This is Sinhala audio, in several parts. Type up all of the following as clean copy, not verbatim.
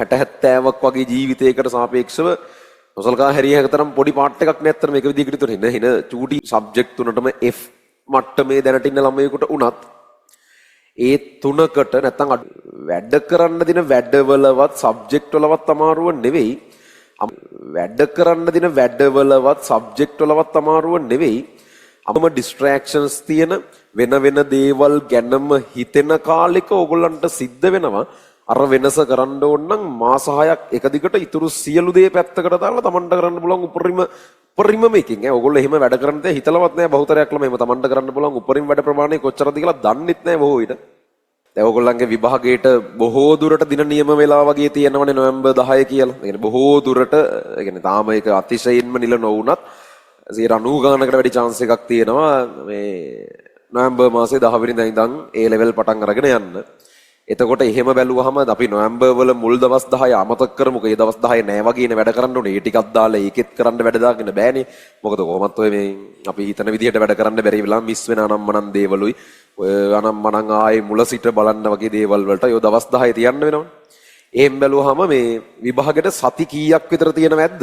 60 70ක් වගේ ජීවිතයකට සාපේක්ෂව නොසලකා හැරිය හැක තරම් පොඩි පාර්ට් එකක් නේ අතර මේක විදිහකට ඉතුරු වෙන්නේ. හින චූටි සබ්ජෙක්ට් තුනටම F මට්ටමේ දැනට ඉන්න ළමයෙකුට උනත් ඒ තුනකට නැත්තම් වැඩ කරන්න දින වැඩවලවත් සබ්ජෙක්ට් වලවත් අමාරුව නෙවෙයි. වැඩ කරන්න දින වැඩවලවත් සබ්ජෙක්ට් වලවත් අමාරුව නෙවෙයි. අපම ඩිස්ට්‍රැක්ෂන්ස් තියෙන වෙන වෙන දේවල් ගැනම හිතෙන කාලෙක ඕගොල්ලන්ට සිද්ධ වෙනවා. අර වෙනස කරන්න ඕන නම් මාස 6ක් එක දිගට ඉතුරු සියලු දේ පැත්තකට දාලා Tamanට කරන්න පුළුවන් උපරිම මේකින් ඕගොල්ලෝ එහෙම වැඩ කරන්න තේ හිතලවත් නැහැ බහුතරයක් ළමයි එහෙම Tamanට කරන්න පුළුවන් උපරිම වැඩ ප්‍රමාණය කොච්චරද කියලා දන්නෙත් නැහැ බොහෝ විට. දැන් ඕගොල්ලන්ගේ විභාගයට බොහෝ දුරට දින නියම වෙලා වගේ තියෙනවනේ නොවැම්බර් 10 කියලා. ඒ කියන්නේ බොහෝ දුරට ඒ කියන්නේ තාම ඒක අතිශයින්ම නිල නොවුනත් 90 ගානකට වැඩි chance එකක් තියෙනවා මේ නොවැම්බර් මාසේ 10 වෙනිදා ඉඳන් A level පටන් අරගෙන යන්න. එතකොට එහෙම බැලුවහම අපි නොවැම්බර් වල මුල් දවස් 10 අමතක කරමුකෝ. ඒ දවස් 10 නෑ වගේනේ වැඩ කරන්න ඕනේ. ඒ ටිකක් දාලා ඒකෙත් කරන්න වැඩ දාගෙන බෑනේ. මොකද කොහොමත් ඔය මේ අපි හිතන විදිහට වැඩ කරන්න බැරි වෙලා මිස් වෙන අනම්මනම් දේවලුයි ඔය අනම්මනම් ආයේ මුල සිට බලන්න වගේ දේවල් වලට ඔය දවස් 10 තියන්න වෙනවනේ. එහෙම බැලුවහම මේ විභාගෙට සති කීයක් විතර තියෙනවද?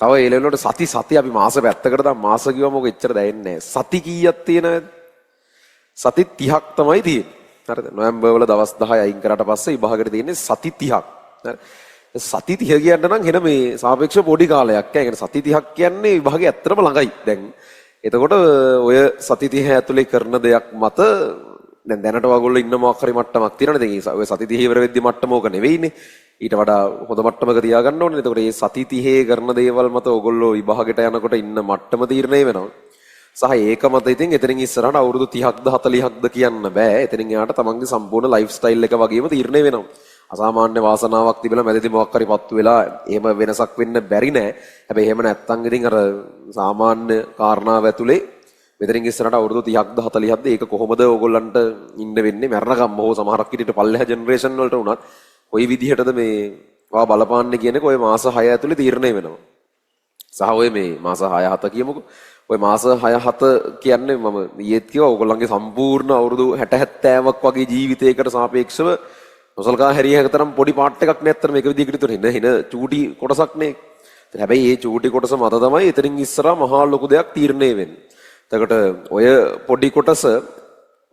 තව ඒ ලෙවල් වලට සති අපි මාස පැත්තකට දාමු. මාස කිව්වම ඔක එච්චර දැනෙන්නේ නෑ. සති කීයක් තියෙනවද? සති 30ක් තමයි තියෙන්නේ. හරිද? නොවැම්බර් වල දවස් 10 අයින් කරාට පස්සේ විභාගෙට තියෙන්නේ සති 30ක්. හරි. සති 30 කියන්න නම් හෙන මේ සාපේක්ෂව පොඩි කාලයක්. ඒ කියන්නේ සති 30ක් කියන්නේ විභාගේ ඇත්තටම ළඟයි. දැන් එතකොට ඔය සති 30 ඇතුලේ කරන දෙයක් මත දැන් දැනට ඔයගොල්ලෝ ඉන්න මොකක් හරි මට්ටමක් තියෙනවනේ. දැන් ඔය සති 30 ඉවර වෙද්දි මට්ටම ඕක නෙවෙයිනේ. ඊට වඩා හොඳ මට්ටමක තියාගන්න ඕනේ. එතකොට මේ සති 30 කරන දේවල් මත ඔයගොල්ලෝ විභාගෙට යනකොට ඉන්න මට්ටම තීරණය වෙනවා. සහ ඒක මත ඉතින් එතනින් ඉස්සරහට අවුරුදු 30ක්ද 40ක්ද කියන්න බෑ. එතනින් එහාට තමන්ගේ සම්පූර්ණ ලයිෆ් ස්ටයිල් එක වගේම තීරණය වෙනවා. අසාමාන්‍ය වාසනාවක් තිබිලා මැදදී මොකක් හරි පත්තු වෙලා එහෙම වෙනසක් වෙන්න බැරි නෑ. හැබැයි එහෙම නැත්තම් ඉතින් අර සාමාන්‍ය කාරණාව ඇතුලේ මෙතනින් ඉස්සරහට අවුරුදු 30ක්ද 40ක්ද ඒක කොහොමද ඕගොල්ලන්ට ඉන්න වෙන්නේ මැරණකම් හෝ සමහරක් විදිහට පල්ලෙහා ජෙනරේෂන් වලට උනත් කොයි විදිහටද මේ වා බලපාන්නේ කියන එක ඔය මාස 6 ඇතුලේ තීරණය වෙනවා. සහ ඔය මේ මාස 6 7 කියමුකෝ. ඔය මාස 6 7 කියන්නේ මම ඊයේත් කිව්වා ඕගොල්ලන්ගේ සම්පූර්ණ අවුරුදු 60 70ක් වගේ ජීවිතයකට සාපේක්ෂව නොසලකා හැරිය හැක තරම් පොඩි පාර්ට් එකක් නේ අතර මේක විදිහකට ඉතුරු වෙන්නේ. හින චූටි කොටසක් නේ. හැබැයි මේ චූටි කොටස මත තමයි එතනින් ඉස්සරහා මහා ලොකු දෙයක් තීරණය වෙන්නේ. එතකොට ඔය පොඩි කොටස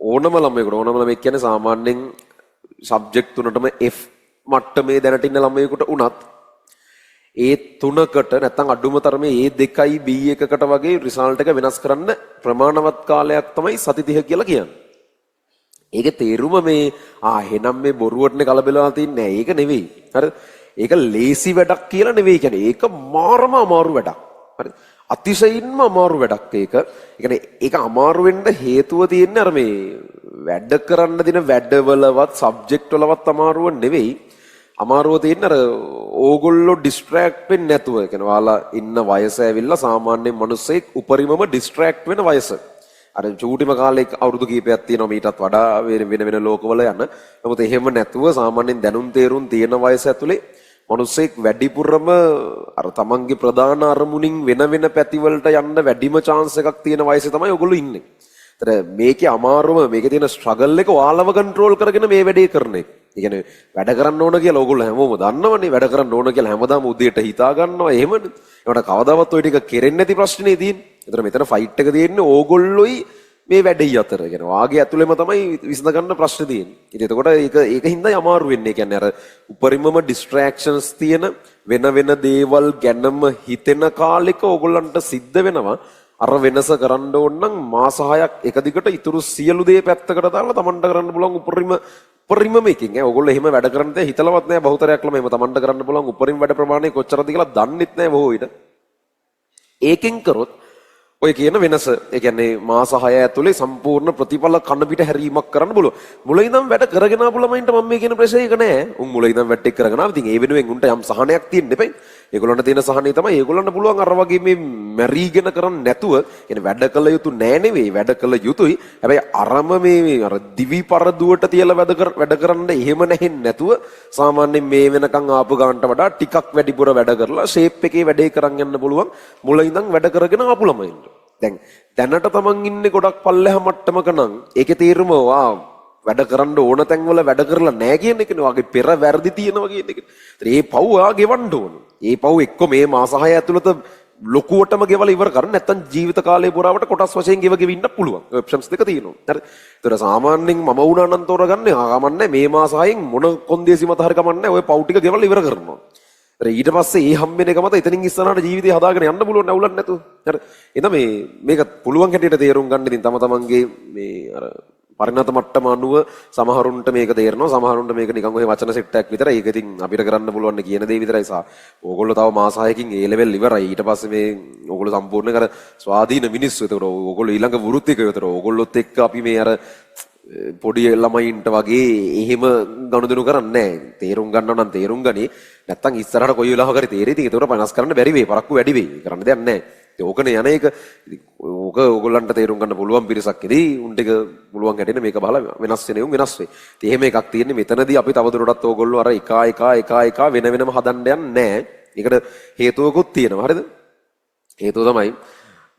ඕනම ළමයෙක් කියන්නේ සාමාන්‍යයෙන් සබ්ජෙක්ට් තුනටම F මට්ටමේ දැනට ඉන්න ළමයෙකුට උනත් ඒ තුනකට නැත්නම් අඩුම තරමේ ඒ 2යි B1කට වගේ රිසල්ට් එක වෙනස් කරන්න ප්‍රමාණවත් කාලයක් තමයි සති 30 කියලා කියන්නේ. ඒකේ තේරුම මේ එහෙනම් මේ බොරුවටනේ කලබලලා තින්නේ. ඒක නෙවෙයි. හරිද? ඒක ලේසි වැඩක් කියලා නෙවෙයි කියන්නේ. ඒක මාරම අමාරු වැඩක්. හරිද? අතිශයින්ම අමාරු වැඩක් ඒක. ඒ කියන්නේ ඒක අමාරු වෙන්න හේතුව තියෙන්නේ අර මේ වැඩ කරන්න දින වැඩවලවත් සබ්ජෙක්ට් වලවත් අමාරුව නෙවෙයි. අමාරුව තියෙන්නේ අර ඕගොල්ලෝ ඩිස්ට්‍රැක්ට් වෙන්නේ නැතුව. ඒ කියන්නේ ඔයාලා ඉන්න වයස ඇවිල්ලා සාමාන්‍ය මිනිස්සෙක් උපරිමම ඩිස්ට්‍රැක්ට් වෙන වයස. අර චූටිම කාලේ අවුරුදු කීපයක් තියෙනවා මීටත් වඩා වෙන ලෝකවල යන. නමුත් එහෙම නැතුව සාමාන්‍යයෙන් දැනුම් තේරුම් තියෙන වයස ඇතුලේ මිනිස්සෙක් වැඩිපුරම අර තමන්ගේ ප්‍රධාන අරමුණින් වෙන පැතිවලට යන්න වැඩිම chance එකක් තියෙන වයසේ තමයි ඔයගොල්ලෝ ඉන්නේ. ඒතර මේකේ අමාරුම මේකේ තියෙන struggle එක ඔයාලව control කරගෙන මේ වැඩේ කරන එක. ඒ කියන්නේ වැඩ කරන්න ඕන කියලා ඕගොල්ලෝ හැමෝම දන්නවනේ. වැඩ කරන්න ඕන කියලා හැමදාම උදේට හිතා ගන්නවා. එහෙමනේ. ඒකට කවදාවත් ওই ටික කෙරෙන්නේ නැති ප්‍රශ්නේ තියෙන්නේ. ඒතර මෙතන ෆයිට් එක තියෙන්නේ ඕගොල්ලෝයි මේ වැඩේ අතර. ඒ කියන්නේ වාගේ ඇතුළෙම තමයි විසඳ ගන්න ප්‍රශ්නේ තියෙන්නේ. ඉතින් එතකොට ඒක හින්දායි අමාරු වෙන්නේ. ඒ කියන්නේ අර උපරිමම distractions තියෙන වෙන දේවල් ගැනම හිතෙන කාලෙක ඕගොල්ලන්ට සිද්ධ වෙනවා. අර වෙනස කරන්න ඕන නම් මාස 6ක් එක දිගට ඉතුරු සියලු දේ පැත්තකට දාලා Tamanට කරන්න පුළුවන් උපරිම මේකින් ඕගොල්ලෝ එහෙම වැඩ කරන්න තේ හිතලවත් නැහැ බහුතරයක් ළමයි එහෙම Tamanට කරන්න පුළුවන් උපරිම වැඩ ප්‍රමාණය කොච්චරද කියලා දන්නෙත් නැහැ බොහෝ විට. ඒකෙන් කරොත් ඔය කියන වෙනස ඒ කියන්නේ මාස 6 ඇතුලේ සම්පූර්ණ ප්‍රතිඵල කන පිට හැරීමක් කරන්න බලුවා. මුල ඉඳන් වැඩ කරගෙන ආපු ළමයින්ට මම මේ කියන ප්‍රශ්නේ ඒක නෑ. උන් මුල ඉඳන් වැඩ ටික කරගෙන ආවා. ඉතින් ඒ වෙනුවෙන් උන්ට යම් සහනයක් තියෙන්න එපයි. ඒගොල්ලන්ට තියෙන සහනේ තමයි ඒගොල්ලන්ට පුළුවන් අර වගේ මේ මැරීගෙන කරන්නේ නැතුව කියන්නේ වැඩ කළ යුතු නෑ නෙවෙයි වැඩ කළ යුතුයි. හැබැයි අරම මේ අර දිවි පරදුවට තියලා වැඩ කරන්න එහෙම නැහෙන්නේ නැතුව සාමාන්‍යයෙන් මේ වෙනකන් ආපු ගානට වඩා ටිකක් වැඩිපුර වැඩ කරලා ෂේප් එකේ වැඩේ කරන් යන්න පුළුවන් මුල ඉඳන් වැඩ කරගෙන ආපු ළමයින්ට. දැන් දැනට තමන් ඉන්නේ ගොඩක් පල්ලෙහා මට්ටමක නම් ඒකේ තීරම වැඩ කරන්න ඕන තැන්වල වැඩ කරලා නැහැ කියන එකනේ. වගේ පෙර වැරදි තියෙනවා කියන එක. ඒ පව් ආ ගෙවන්න ඕන. ඒ පව් එක්ක මේ මාස 6 ඇතුළත ලොකුවටම ගෙවලා ඉවර කරන්න නැත්නම් ජීවිත කාලය පුරාවට කොටස් වශයෙන් ගෙවගෙන ඉන්න පුළුවන්. ඔප්ෂන්ස් දෙක තියෙනවා. හරි. ඒතර සාමාන්‍යයෙන් මම වුණා නම් තෝරගන්නේ කමන්නේ මේ මාස 6න් මොන කොන්දේසි මත හරි කමන්නේ ඔය පව් ටික ගෙවලා ඉවර කරනවා. ඊට පස්සේ ඒ හම්බෙන එක මත එතනින් ඉස්සරහට ජීවිතය හදාගෙන යන්න පුළුවන් නැවුලක් නැතුව. හරි. එහෙනම් මේක පුළුවන් හැටියට තේරුම් ගන්න ඉතින් තම තමන්ගේ මේ අර පරිණත මට්ටම අනුව සමහරුන්ට මේක තේරෙනවා සමහරුන්ට මේක නිකන් ඔය වචන සෙට් එකක් විතරයි. ඒක ඉතින් අපිට කරන්න පුළුවන් කියන දේ විතරයි. ඕගොල්ලෝ තව මාස 6කින් ඒ ලෙවල් ඉවරයි. ඊට පස්සේ මේ ඕගොල්ලෝ සම්පූර්ණ කර ස්වාධීන මිනිස්සු. ඒතකොට ඕගොල්ලෝ ඊළඟ වෘත්තිකයෝ. ඒතකොට ඕගොල්ලොත් එක්ක අපි මේ අර පොඩි ළමයින්ට වගේ එහෙම ගනුදෙනු කරන්නේ නැහැ. තේරුම් ගන්නව නම් තේරුම් ගනි. නැත්තම් ඉස්සරහට කොයි වෙලාවක හරි තේරෙයි. ඉතින් ඒතකොට වෙනස් කරන්න බැරි වෙයි. පරක්කු වැඩි වෙයි. කරන්න දෙයක් නැහැ. ඕකනේ යන එක. ඕක ඕගොල්ලන්ට තේරුම් ගන්න පුළුවන් පිරිසක් ඉදී උන් ටික පුළුවන් හැටෙන මේක බලලා වෙනස් වෙන උන් වෙනස් වෙයි. ඉතින් එහෙම එකක් තියෙන්නේ මෙතනදී අපි තවදුරටත් ඕගොල්ලෝ අර එක වෙන වෙනම හදන්න යන්නේ නැහැ. ඒකට හේතුවකුත් තියෙනවා. හරිද? හේතුව තමයි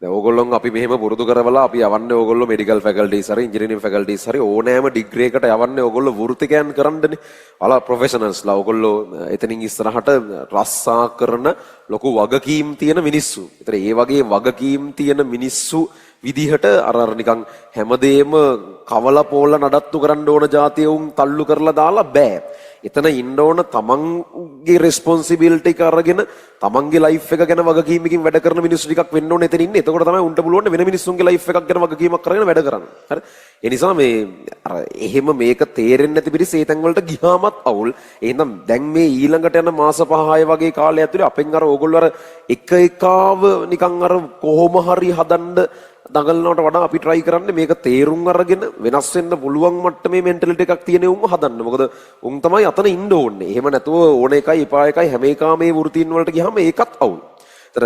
දැන් ඕගොල්ලොන් අපි මෙහෙම පුරුදු කරවලා අපි යවන්නේ ඕගොල්ලෝ මෙඩිකල් ෆැකල්ටිස් හරි ඉන්ජිනියරින් ෆැකල්ටිස් හරි ඕනෑම ඩිග්‍රී එකකට යවන්නේ ඕගොල්ලෝ වෘත්තිකයන් කරන්නනේ. අලා ප්‍රොෆෙෂනල්ස්ලා ඕගොල්ලෝ එතනින් ඉස්සරහට රස්සා කරන ලොකු වගකීම් තියෙන මිනිස්සු. ඒතර ඒ වගේ වගකීම් තියෙන මිනිස්සු විදිහට අර නිකන් හැමදේම කවලා පෝලා නඩත්තු කරන්න ඕන જાතිය උන් තල්ලු කරලා දාලා බෑ. එතන ඉන්න ඕන තමන්ගේ රෙස්පොන්සිබිලිටි එක අරගෙන තමන්ගේ ලයිෆ් එක ගැන වගකීමකින් වැඩ කරන මිනිස්සු ටිකක් වෙන්න ඕනේ එතන ඉන්නේ. එතකොට තමයි උන්ට පුළුවන් වෙන මිනිස්සුන්ගේ ලයිෆ් එකක් ගැන වගකීමක් අරගෙන වැඩ කරන්න. හරි? ඒ නිසා මේ අර එහෙම මේක තේරෙන්නේ නැති පිරිස ඒ තැන් වලට ගියාමත් අවුල්. එහෙනම් දැන් මේ ඊළඟට යන මාස 5-6 වගේ කාලය ඇතුලේ අපෙන් අර ඕගොල්ලෝ අර එක එකාව නිකන් අර කොහොම හරි හදන්න දඟලනවට වඩා අපි try කරන්නේ මේක තේරුම් අරගෙන වෙනස් වෙන්න පුළුවන් මට්ටමේ mentality එකක් තියෙන උන්ව හදන්න. මොකද උන් තමයි අතන ඉන්න ඕනේ. එහෙම නැතුව ඕන එකයි එපා එකයි හැම එකම මේ වෘත්තීන් වලට ගියාම ඒකත් අවුල්. ඒතර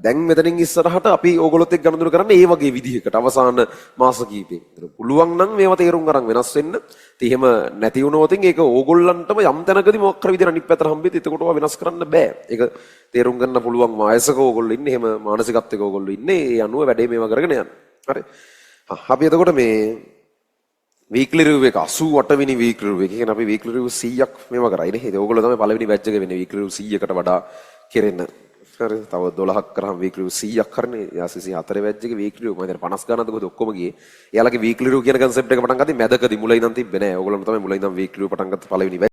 දැන් මෙතනින් ඉස්සරහට අපි ඕගොල්ලොත් එක්ක ගනුදෙනු කරන්නේ ඒ වගේ විදිහකට අවසාන මාස කිහිපේ. ඒතර පුළුවන් නම් මේවා තේරුම් අරන් වෙනස් වෙන්න. ඉතින් එහෙම නැති වුණොත් ඒක ඕගොල්ලන්ටම යම් තැනකදී මොකක් කර විදිහට අනිත් පැත්තට හම්බෙද්දි එතකොට වෙනස් කරන්න බෑ. ඒක තේරුම් ගන්න පුළුවන් වයසක ඕගොල්ලෝ ඉන්නේ. එහෙම මානසිකත්වයක ඕගොල්ලෝ ඉන්නේ. ඒ අනුව වැඩේ මේවා කරගෙන යන්න. හරි. අපි එතකොට මේ වීක්ලි රිවිව් එක 88 වෙනි වීක්ලි රිවිව් එක. කියන්නේ අපි වීක්ලි රිවිව් 100ක් මේවා කරා. ඉතින් ඕගොල්ලෝ තමයි පළවෙනි බැච් එක වෙන්නේ වීක්ලි රිවිව් 100කට වඩා කෙරෙන්න. හරි. තව 12ක් කරාම වීක්ලි රිවිව් 100ක් කරන්නේ. යාසිසි 4 බැච් එකේ වීක්ලි රිවිව් මම දැන් 50 ගණන්ද කොහොමද ඔක්කොම ගියේ. එයාලගේ වීක්ලි රිවිව් කියන concept එක පටන් ගත්තේ මැදකදී මුල ඉඳන් තිබ්බේ නෑ. ඕගොල්ලෝ තමයි මුල ඉඳන් වීක්ලි රිවිව් පටන් ගත්ත පළවෙනි